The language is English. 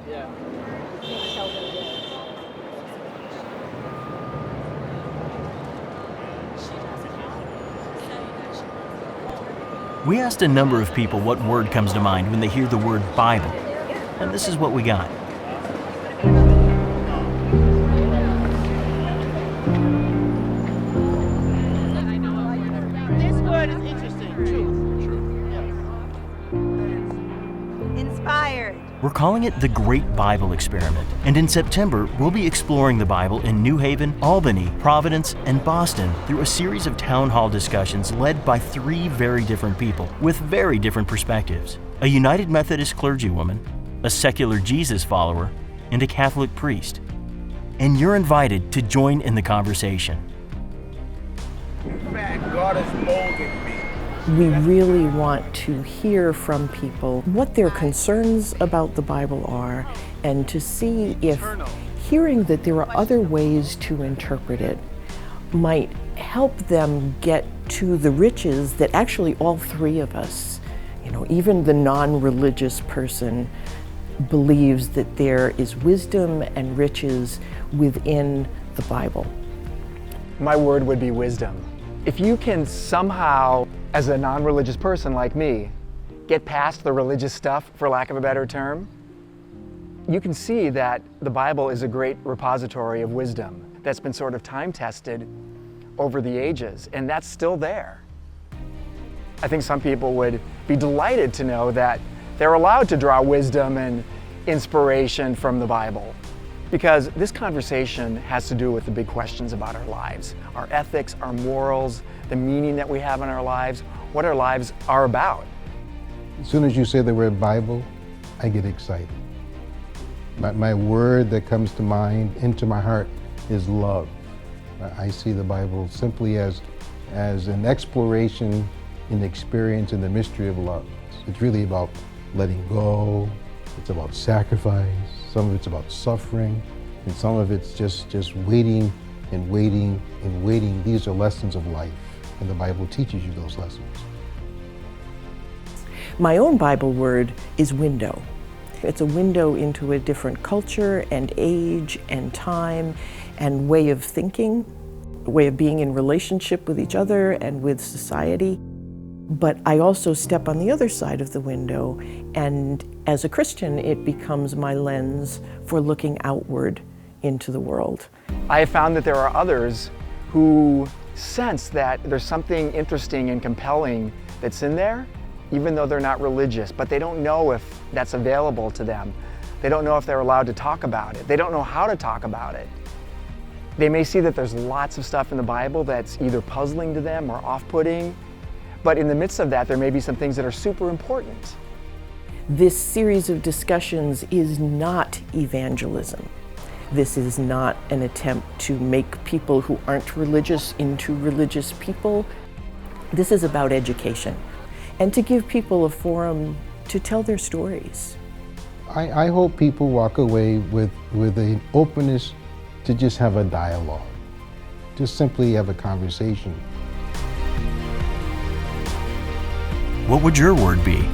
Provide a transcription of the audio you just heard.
Yeah. We asked a number of people what word comes to mind when they hear the word Bible, and this is what we got. This word is interesting. Truth. Inspired. We're calling it the Great Bible Experiment, and in September, we'll be exploring the Bible in New Haven, Albany, Providence, and Boston through a series of town hall discussions led by 3 very different people with very different perspectives: a United Methodist clergywoman, a secular Jesus follower, and a Catholic priest. And you're invited to join in the conversation. In fact, God has molded me. We really want to hear from people what their concerns about the Bible are, and to see if hearing that there are other ways to interpret it might help them get to the riches that actually all 3 of us, even the non-religious person, believes that there is wisdom and riches within the Bible. My word would be wisdom. If you can somehow, as a non-religious person like me, get past the religious stuff, for lack of a better term, you can see that the Bible is a great repository of wisdom that's been sort of time-tested over the ages, and that's still there. I think some people would be delighted to know that they're allowed to draw wisdom and inspiration from the Bible, because this conversation has to do with the big questions about our lives, our ethics, our morals, the meaning that we have in our lives, what our lives are about. As soon as you say the word Bible, I get excited. My word that comes to mind, into my heart, is love. I see the Bible simply as an exploration in the experience and the mystery of love. It's really about letting go, it's about sacrifice, some of it's about suffering, and some of it's just waiting and waiting and waiting. These are lessons of life, and the Bible teaches you those lessons. My own Bible word is window. It's a window into a different culture and age and time and way of thinking, way of being in relationship with each other and with society. But I also step on the other side of the window, and as a Christian, it becomes my lens for looking outward into the world. I have found that there are others who sense that there's something interesting and compelling that's in there, even though they're not religious, but they don't know if that's available to them. They don't know if they're allowed to talk about it. They don't know how to talk about it. They may see that there's lots of stuff in the Bible that's either puzzling to them or off-putting, but in the midst of that, there may be some things that are super important. This series of discussions is not evangelism. This is not an attempt to make people who aren't religious into religious people. This is about education and to give people a forum to tell their stories. I hope people walk away with an openness to just have a dialogue, just simply have a conversation. What would your word be?